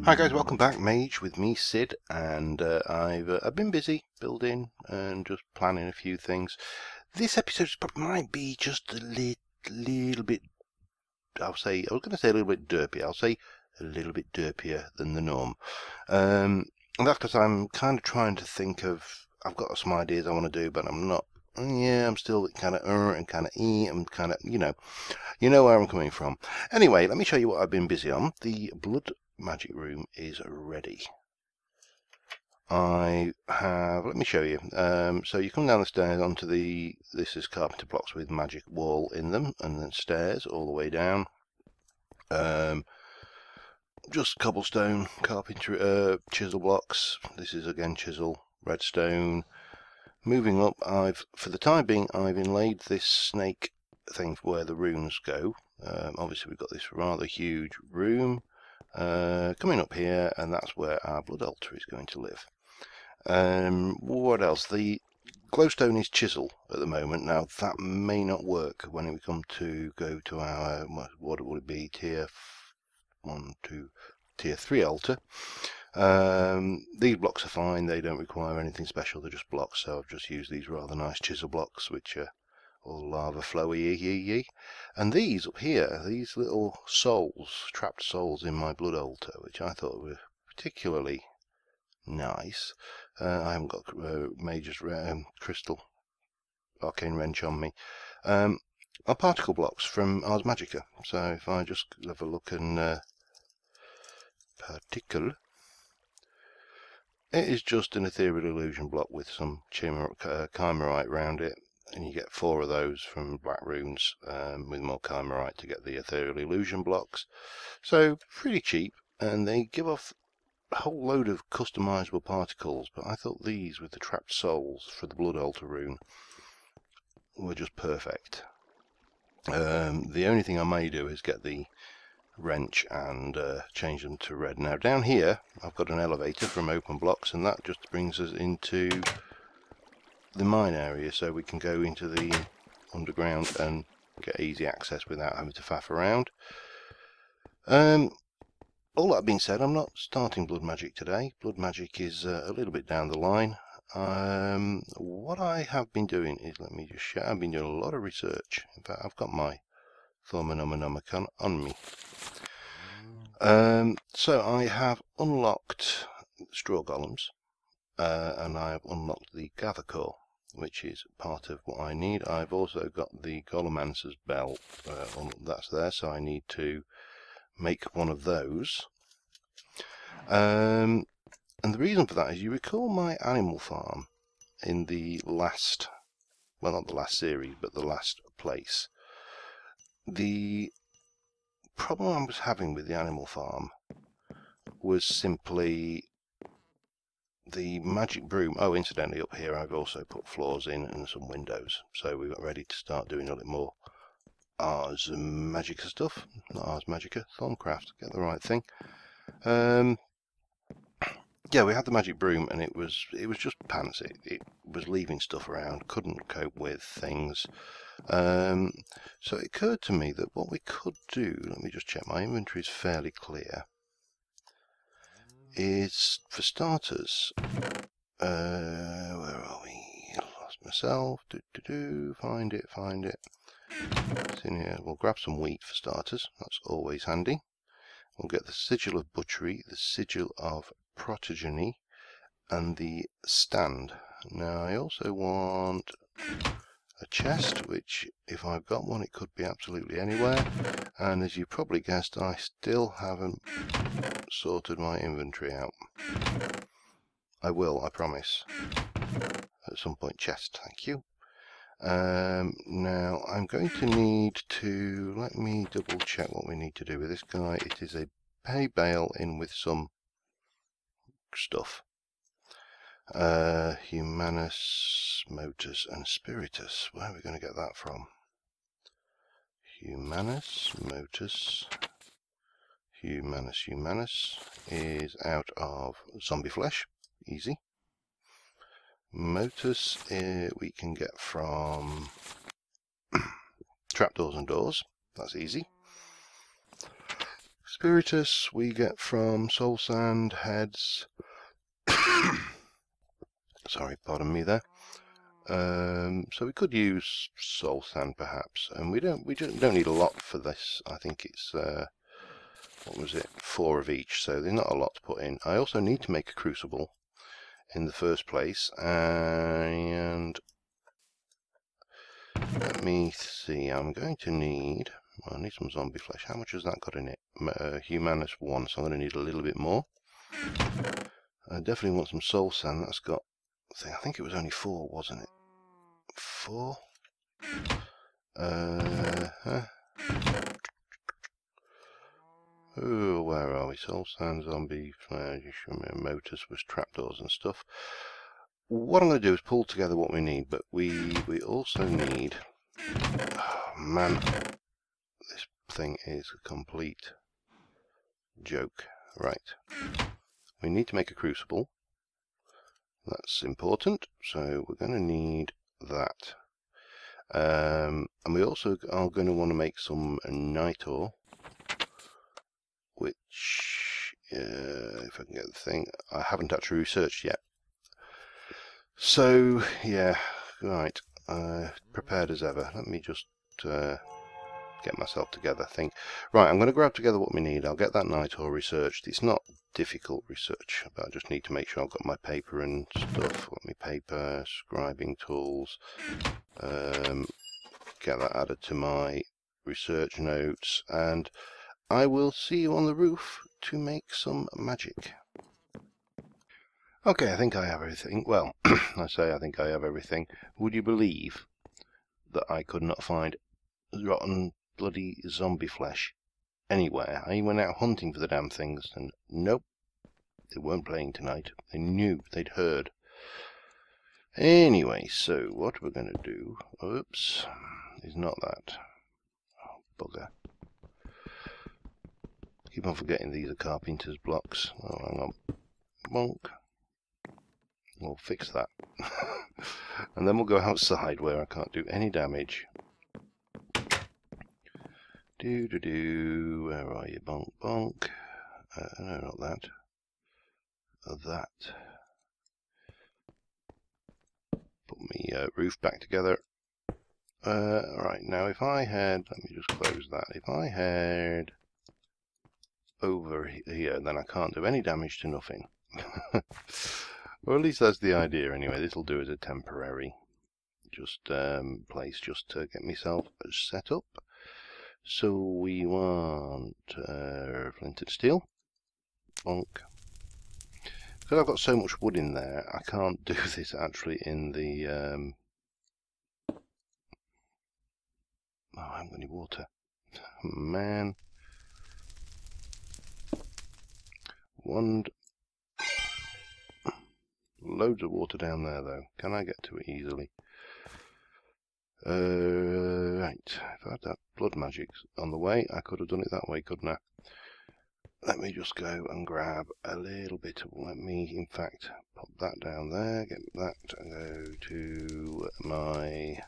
Hi guys, welcome back. Mage with me, Sid, and I've been busy building and just planning a few things. This episode might be just a little bit. I was going to say a little bit derpy. I'll say a little bit derpier than the norm. And that's because I'm kind of trying to think of. I've got some ideas I want to do, but I'm not. Yeah, I'm still kind of and kind of I'm kind of you know where I'm coming from. Anyway, let me show you what I've been busy on. The blood magic room is ready. Let me show you. So you come down the stairs onto this is carpenter blocks with magic wall in them, and then stairs all the way down. Just cobblestone, carpentry, chisel blocks. This is again chisel, redstone. Moving up, for the time being, I've inlaid this snake thing where the runes go. Obviously we've got this rather huge room coming up here, and that's where our blood altar is going to live. What else? The glowstone is chisel at the moment. Now that may not work when we come to go to our, what would it be, tier 3 altar. These blocks are fine, they don't require anything special, they're just blocks, so I've just used these rather nice chisel blocks which are all lava flowy. And these up here, these little souls, trapped souls in my blood altar, which I thought were particularly nice. I haven't got Mage's crystal arcane wrench on me. Are particle blocks from Ars Magika. So if I just have a look and particle, it is just an ethereal illusion block with some chimerite around it, and you get 4 of those from black runes with more chimerite to get the ethereal illusion blocks. So pretty cheap, and they give off a whole load of customizable particles, but I thought these with the trapped souls for the blood altar rune were just perfect. The only thing I may do is get the wrench and change them to red. Now down here I've got an elevator from open blocks, and that just brings us into the mine area, so we can go into the underground and get easy access without having to faff around. All that being said, I'm not starting blood magic today. Blood magic is a little bit down the line. What I have been doing is, let me just share, I've been doing a lot of research. In fact, I've got my Thaumcraft on me. So I have unlocked straw golems, and I have unlocked the gather core, which is part of what I need. I've also got the golemancer's bell, that's there, so I need to make one of those. And the reason for that is, you recall my animal farm in the last, well, not the last series, but the last place. The problem I was having with the animal farm was simply the magic broom. Oh, incidentally, up here I've also put floors in and some windows, so we got ready to start doing a little more Ars Magika stuff. Not Ars Magika, Thaumcraft, get the right thing. Yeah, we had the magic broom, and it was just pants. It was leaving stuff around, couldn't cope with things. So it occurred to me that what we could do, let me just check, my inventory is fairly clear, is, for starters, where are we? Lost myself. Find it. It's in here. We'll grab some wheat for starters. That's always handy. We'll get the sigil of butchery, the sigil of protogeny, and the stand. Now I also want a chest, which, if I've got one, it could be absolutely anywhere. And as you probably guessed, I still haven't sorted my inventory out. I will, I promise. At some point. Chest, thank you. Now I'm going to need to, let me double check what we need to do with this guy. It is a hay bale in with some stuff. Humanus, Motus and Spiritus. Where are we going to get that from? Humanus, Motus, Humanus is out of zombie flesh. Easy. Motus we can get from trapdoors and doors. That's easy. Spiritus we get from soul sand, heads. Sorry, pardon me there. So we could use soul sand perhaps, and we don't need a lot for this. I think it's what was it, 4 of each, so there's not a lot to put in. I also need to make a crucible in the first place, and let me see. I'm going to need. Well, I need some zombie flesh. How much has that got in it? Humanus 1, so I'm going to need a little bit more. I definitely want some soul sand. That's got. I think it was only 4, wasn't it? 4. Oh, where are we? Soul sand, zombie flesh, motors with trapdoors and stuff. What I'm going to do is pull together what we need, but we also need. Oh, man, this thing is a complete joke. Right, we need to make a crucible. That's important, so we're going to need that. And we also are going to want to make some night ore, which, if I can get the thing, I haven't actually researched yet. So, yeah, right, prepared as ever. Let me just get myself together, Right, I'm going to grab together what we need. I'll get that night ore researched. It's not difficult research, but I just need to make sure I've got my paper and stuff. Got my paper, scribing tools, get that added to my research notes, and I will see you on the roof to make some magic. Okay, I think I have everything. Well, I say I think I have everything. Would you believe that I could not find rotten bloody zombie flesh anywhere? I went out hunting for the damn things, and nope, they weren't playing tonight. They knew, they'd heard. Anyway, so what we're going to do, oops, is not that. Oh, bugger. Keep on forgetting these are carpenter's blocks. Oh, hang on. Bonk. We'll fix that. And then we'll go outside where I can't do any damage. Where are you? Bonk, bonk. No, not that. That. Put my roof back together. Right, now if I had, let me just close that. If I had over here, then I can't do any damage to nothing. Or at least that's the idea anyway. This will do as a temporary just place just to get myself set up. So we want flint and steel. Bonk. Because I've got so much wood in there, I can't do this actually in the oh, I haven't got any water. Man. Loads of water down there though. Can I get to it easily? Right. If I had that blood magic on the way, I could have done it that way, couldn't I? Let me just go and grab a little bit of, let me in fact pop that down there, get that and go to my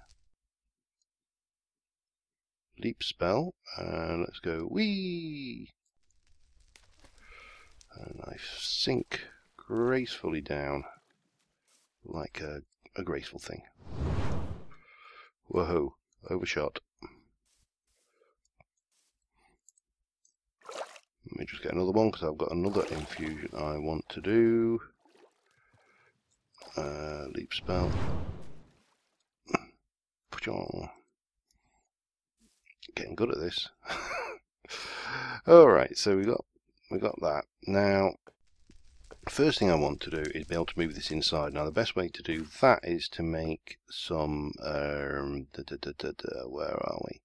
leap spell, and let's go whee! And I sink gracefully down like a graceful thing. Whoa, overshot. Let me just get another one because I've got another infusion I want to do. Leap spell. Getting good at this. Alright, so we got that. Now, first thing I want to do is be able to move this inside. Now the best way to do that is to make some where are we?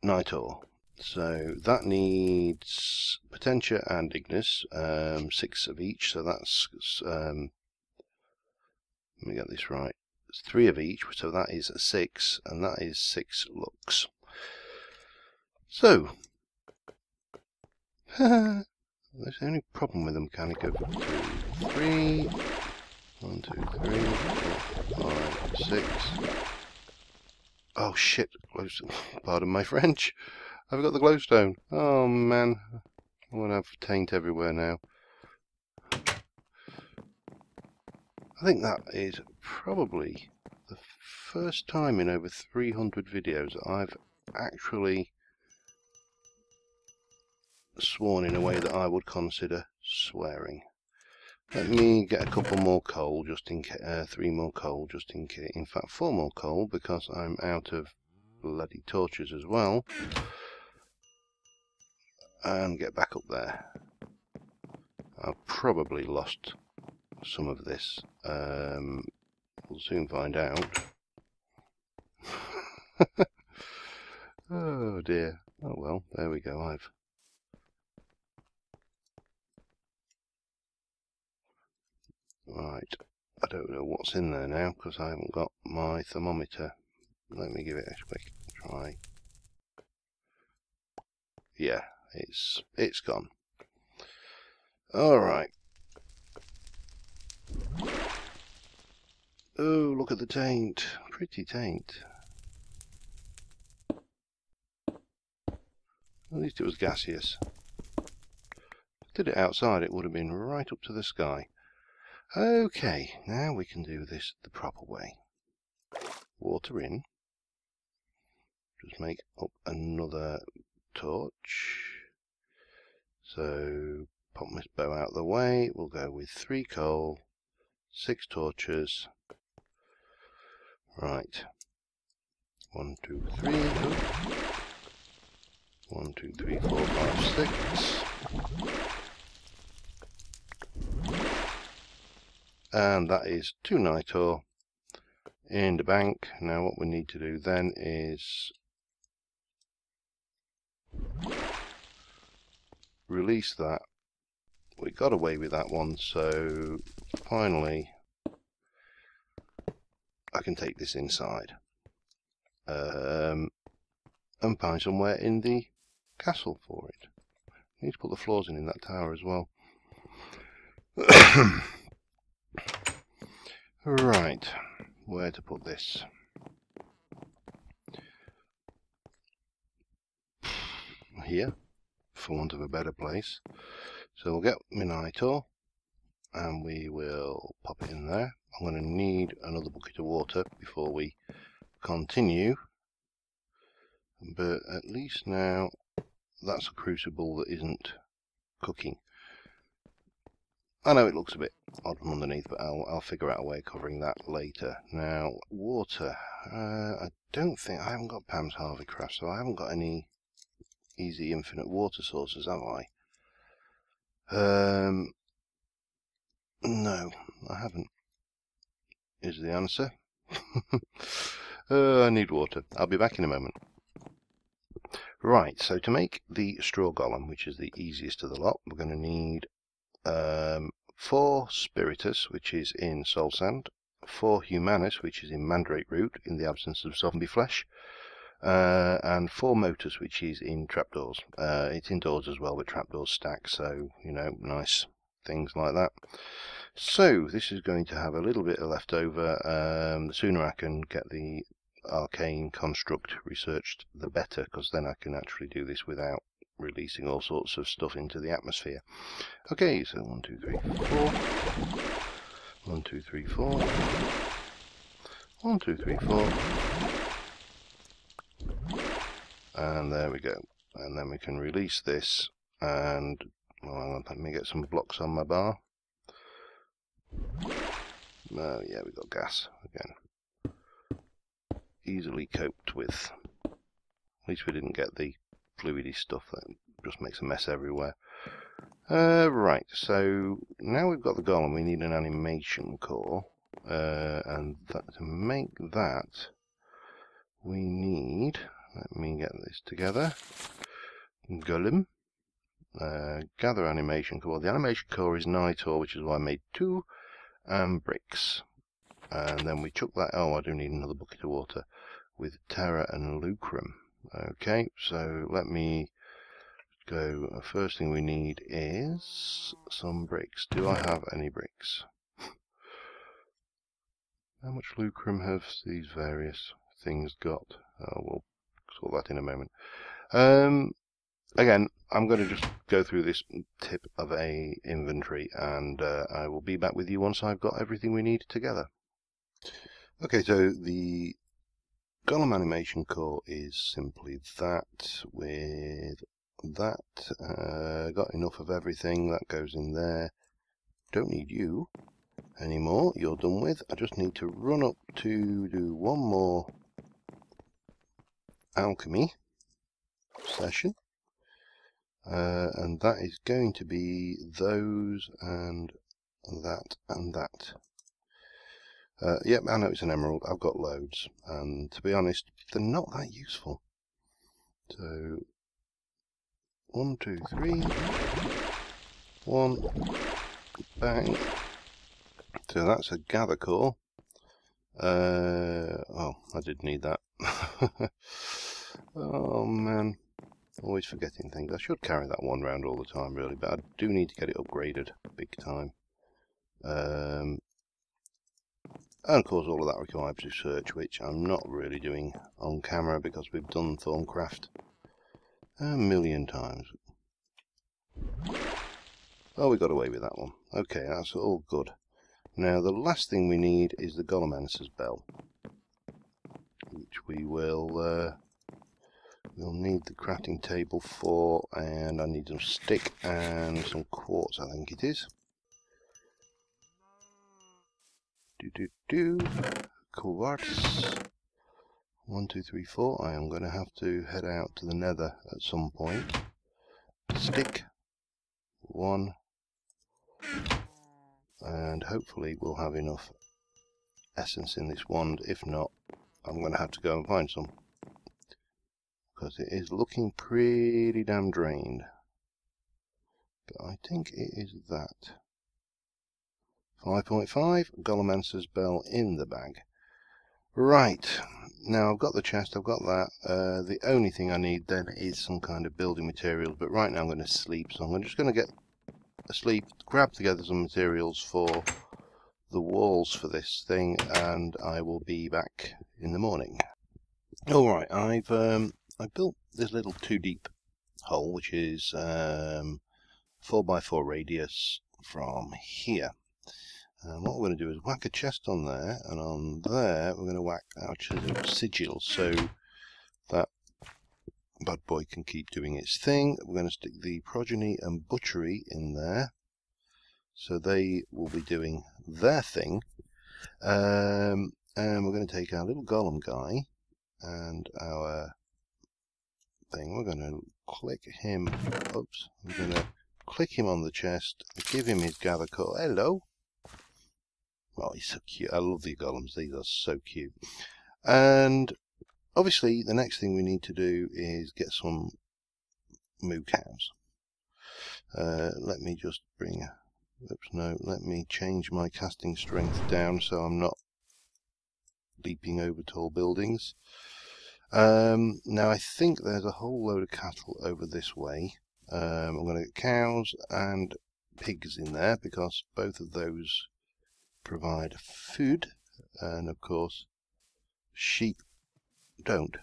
Night ore. So that needs Potentia and Ignis, 6 of each, so that's let me get this right. It's 3 of each, so that is 6, and that is 6 lux. So that's the only problem with the mechanic of 2, 3. 1, 2, 3, 4, 5, 6. Oh shit, pardon my French. I've got the glowstone. Oh man. I won't have taint everywhere now. I think that is probably the first time in over 300 videos that I've actually sworn in a way that I would consider swearing. Let me get a couple more coal just in case, 3 more coal just in case, in fact 4 more coal because I'm out of bloody torches as well. And get back up there. I've probably lost some of this. We'll soon find out. Oh dear. Oh well, there we go. Right. I don't know what's in there now because I haven't got my thermometer. Let me give it a quick try. Yeah, it's gone. All right. Oh, look at the taint. Pretty taint. At least it was gaseous. If I did it outside, it would have been right up to the sky. Okay, now we can do this the proper way. Water in. Just make up another torch. So, pop this bow out of the way. We'll go with 3 coal, 6 torches. Right. 1, 2, 3. 1, 2, 3, 4, 5, 6. And that is 2 night ore in the bank. Now what we need to do then is release that. We got away with that one, so finally I can take this inside and find somewhere in the castle for it. I need to put the floors in that tower as well. Right, where to put this? Here, for want of a better place. So we'll get my night ore and we will pop it in there. I'm going to need another bucket of water before we continue, but at least now that's a crucible that isn't cooking. I know it looks a bit odd from underneath, but I'll figure out a way of covering that later. Now, water. I don't think I haven't got Pam's Harveycraft, so I haven't got any easy infinite water sources, have I? No, I haven't. Is the answer. I need water. I'll be back in a moment. Right, so to make the straw golem, which is the easiest of the lot, we're going to need 4 spiritus, which is in soul sand, 4 humanus, which is in mandrake root, in the absence of zombie flesh, and 4 motus, which is in trapdoors. It's indoors as well, but trapdoors stack, so, you know, nice things like that. So, this is going to have a little bit of leftover. The sooner I can get the arcane construct researched, the better, because then I can actually do this without releasing all sorts of stuff into the atmosphere. Okay, so 1, 2, 3, 4. 1, 2, 3, 4. 1, 2, 3, 4. And there we go. And then we can release this and, well, let me get some blocks on my bar. Oh yeah, we got gas again. Easily coped with. At least we didn't get the fluidy stuff that just makes a mess everywhere. Right, so now we've got the golem, we need an animation core, and to make that we need, let me get this together, golem, gather animation core. The animation core is night ore, which is why I made 2, and bricks. And then we chuck that, oh I do need another bucket of water, with terra and lucrum. Okay, so let me go, first thing we need is some bricks. Do I have any bricks? How much lucrum have these various things got? Oh, we'll sort that in a moment. again, I'm going to just go through this tip of a inventory, and I will be back with you once I've got everything we need together. Okay, so the Golem animation core is simply that. With that, got enough of everything that goes in there. Don't need you anymore, you're done with. I just need to run up to do one more alchemy session, and that is going to be those and that and that. Yep, I know it's an emerald. I've got loads, and to be honest, they're not that useful. So 1, 2, 3, 1, bang. So that's a gather core. Oh, I did need that. Oh man, always forgetting things. I should carry that one round all the time really, but I do need to get it upgraded big time. And of course all of that requires research, which I'm not really doing on camera because we've done Thaumcraft a million times. Oh, we got away with that one. Okay, that's all good. Now the last thing we need is the Golemancer's Bell, which we will we'll need the crafting table for, and I need some stick and some quartz, I think it is. Quartz. 1, 2, 3, 4. I am going to have to head out to the nether at some point. Stick. 1. And hopefully we'll have enough essence in this wand. If not, I'm going to have to go and find some, because it is looking pretty damn drained. But I think it is that. 5.5, Golemancer's Bell in the bag. Right, now I've got the chest, I've got that. The only thing I need then is some kind of building materials, but right now I'm going to sleep, so I'm just going to get asleep, grab together some materials for the walls for this thing, and I will be back in the morning. Alright, I've built this little 2-deep hole, which is 4x4 radius from here. And what we're going to do is whack a chest on there, and on there we're going to whack our sigil, so that bad boy can keep doing its thing. We're going to stick the progeny and butchery in there, so they will be doing their thing. And we're going to take our little golem guy and our thing. We're going to click him. Oops. We're going to click him on the chest, give him his gather core. Hello. Oh, he's so cute. I love the golems. These are so cute. And obviously, the next thing we need to do is get some moo cows. Let me just bring... Oops, no. Let me change my casting strength down so I'm not leaping over tall buildings. Now, I think there's a whole load of cattle over this way. I'm going to get cows and pigs in there because both of those provide food, and of course sheep don't,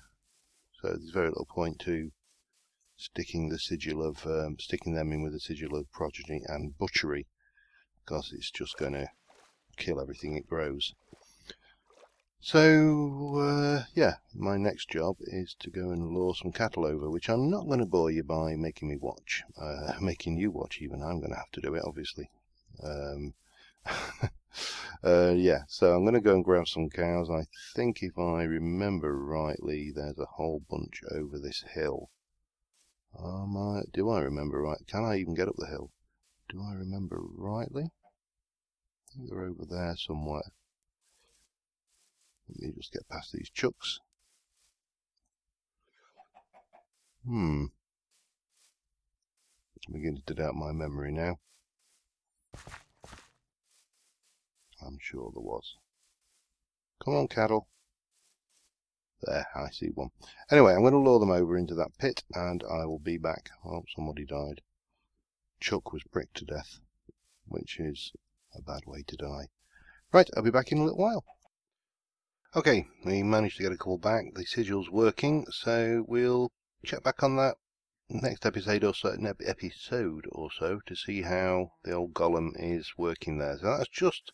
so there's very little point to sticking the sigil of sticking them in with the sigil of progeny and butchery, because it's just going to kill everything it grows. So yeah, my next job is to go and lure some cattle over, which I'm not going to bore you by making me watch, making you watch even. I'm going to have to do it, obviously. Yeah, so I'm going to go and grab some cows. I think if I remember rightly, there's a whole bunch over this hill. Do I remember right? Can I even get up the hill? Do I remember rightly? I think they're over there somewhere. Let me just get past these chucks. I'm beginning to doubt my memory now. I'm sure there was. Come on, cattle. There, I see one. Anyway, I'm going to lure them over into that pit, and I will be back. Oh, somebody died. Chuck was bricked to death, which is a bad way to die. Right, I'll be back in a little while. Okay, we managed to get a call back. The sigil's working, so we'll check back on that next episode or so, to see how the old golem is working there. So that's just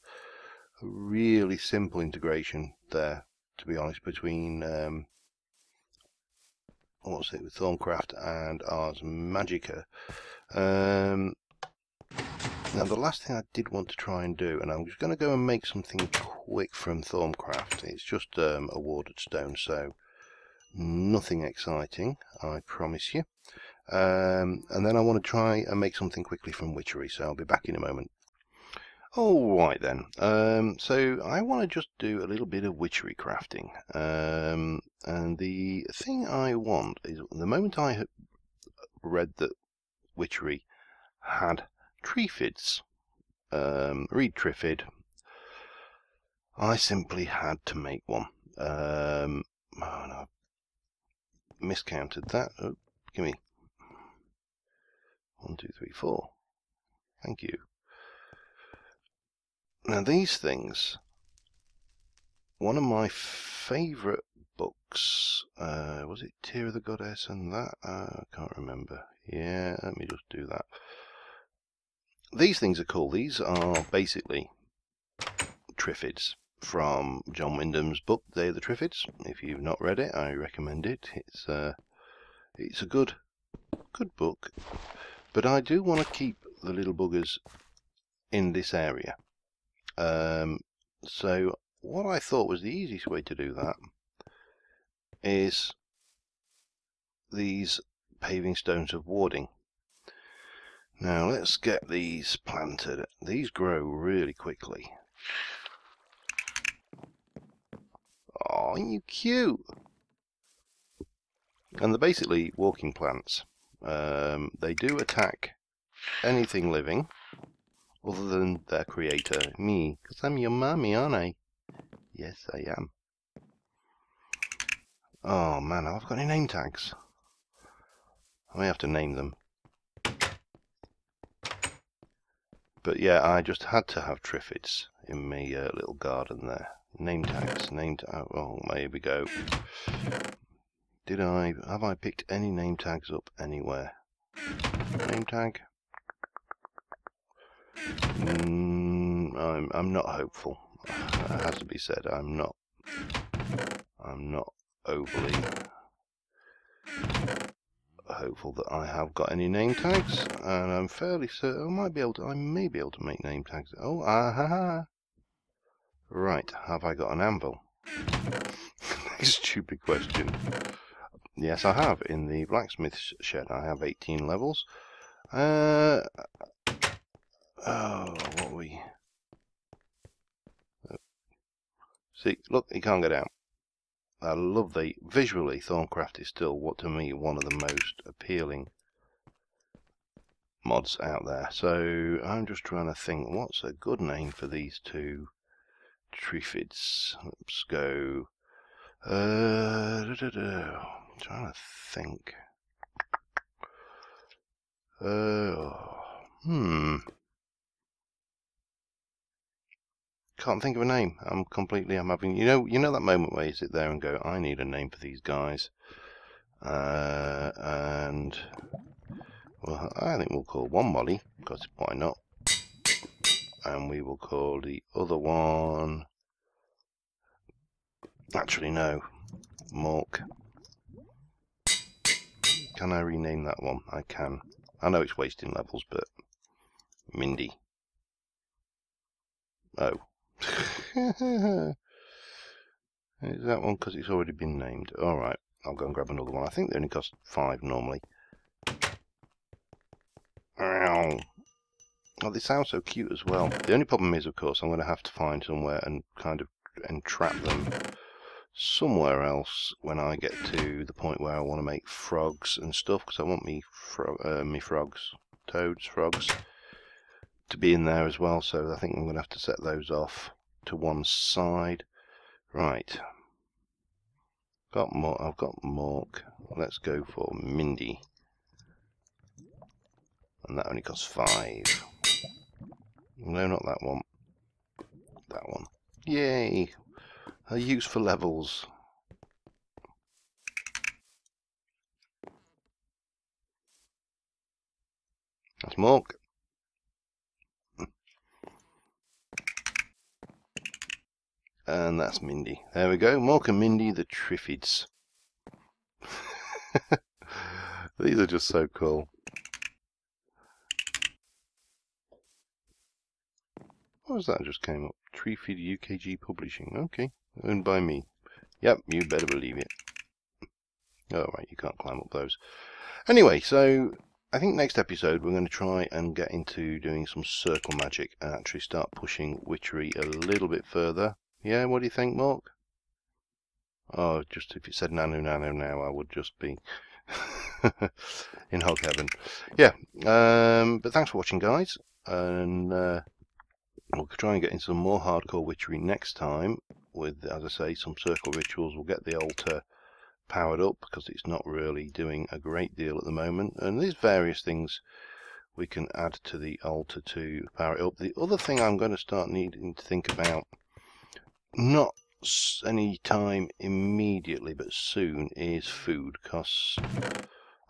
a really simple integration there, to be honest, between what's it, with Thaumcraft and Ars Magika. Now the last thing I did want to try and do, and I'm just going to go and make something quick from Thaumcraft. It's just a warded stone, so nothing exciting, I promise you. And then I want to try and make something quickly from Witchery, so I'll be back in a moment. Alright then, so I want to just do a little bit of Witchery crafting, and the thing I want is, the moment I read that Witchery had triffids, reed triffid, I simply had to make one. Oh no, I miscounted that. Oh, give me 1, 2, 3, 4. Thank you. Now these things, one of my favourite books, was it Tear of the Goddess and that? I can't remember. Yeah, let me just do that. These things are cool. These are basically triffids from John Wyndham's book, Day of the Triffids. If you've not read it, I recommend it. It's a good book, but I do want to keep the little buggers in this area. So what I thought was the easiest way to do that is these paving stones of warding. Now let's get these planted. These grow really quickly. Oh, aren't you cute? And they're basically walking plants. They do attack anything living other than their creator, me, because I'm your mummy, aren't I? Yes, I am. Oh man, have I got any name tags? I may have to name them. But yeah, I just had to have triffids in my little garden there. Name tags, oh, here we go. Have I picked any name tags up anywhere? Name tag? I'm not hopeful. It has to be said. I'm not overly hopeful that I have got any name tags, and I'm fairly certain I may be able to make name tags. Oh, aha! Right, have I got an anvil? Stupid question. Yes, I have. In the blacksmith's shed, I have 18 levels. Oh, what are we? See, look, he can't get out. I love visually, Thaumcraft is still, to me, one of the most appealing mods out there. So I'm just trying to think, what's a good name for these two triffids? Let's go. I'm trying to think. Can't think of a name. I'm having, you know that moment where you sit there and go, I need a name for these guys. And well, I think we'll call one Molly, because why not? And we will call the other one, actually no, Mork. Can I rename that one? I can. I know it's wasting levels, but Mindy. Oh. Is that one because it's already been named? Alright, I'll go and grab another one. I think they only cost 5 normally. Ow. Oh, they sound so cute as well. The only problem is, of course, I'm going to have to find somewhere and kind of entrap them somewhere else when I get to the point where I want to make frogs and stuff, because I want me frogs, toads, frogs, to be in there as well. So I think I'm going to have to set those off to one side. Right. I've got Mork. Let's go for Mindy. And that only costs 5. No, not that one. That one. Yay! A use for levels. That's Mork. And that's Mindy. There we go. Mork and Mindy, the Triffids. These are just so cool. What was that just came up? Triffid UKG Publishing. Okay. Owned by me. Yep, you better believe it. Oh, right, you can't climb up those. Anyway, so I think next episode we're going to try and get into doing some circle magic and actually start pushing Witchery a little bit further. Yeah, what do you think, Mark? Oh, just if it said nano now, I would just be in hog heaven. Yeah, but thanks for watching, guys, and we'll try and get into some more hardcore Witchery next time with, as I say, some circle rituals. We'll get the altar powered up because it's not really doing a great deal at the moment, and there's various things we can add to the altar to power it up. The other thing I'm going to start needing to think about, not any time immediately but soon, is food, because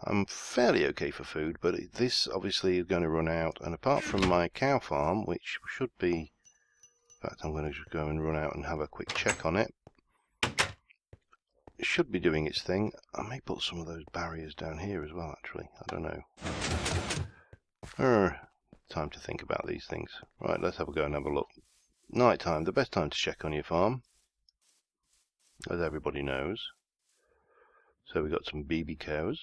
I'm fairly okay for food, but this obviously is going to run out, and apart from my cow farm, which should be, in fact I'm going to just go and run out and have a quick check on it. It should be doing its thing. I may put some of those barriers down here as well, actually. I don't know. Time to think about these things. Right, let's have a go and have a look. Night time, the best time to check on your farm, as everybody knows. So we've got some baby cows.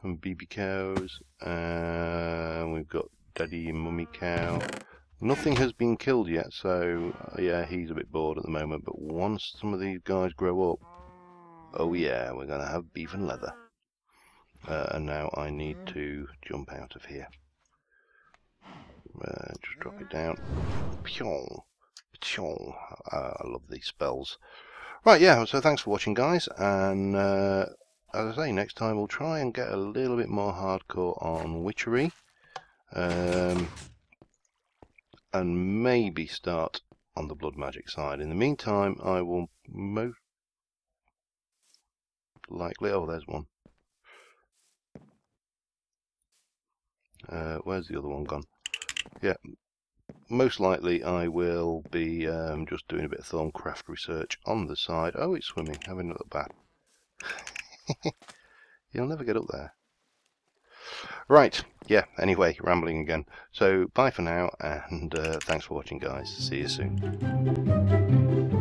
Some baby cows. And we've got daddy and mummy cow. Nothing has been killed yet, so yeah, he's a bit bored at the moment. But once some of these guys grow up, oh yeah, we're going to have beef and leather. And now I need to jump out of here. Just drop it down. Pyong. Pyong. I love these spells. Right, yeah, so thanks for watching, guys. And as I say, next time we'll try and get a little bit more hardcore on Witchery. And maybe start on the blood magic side. In the meantime, I will most likely... Oh, there's one. Where's the other one gone? Yeah, most likely I will be just doing a bit of Thaumcraft research on the side. Oh, it's swimming, having a look back. You'll never get up there. Right, yeah, anyway, rambling again. So, bye for now, and thanks for watching, guys. See you soon.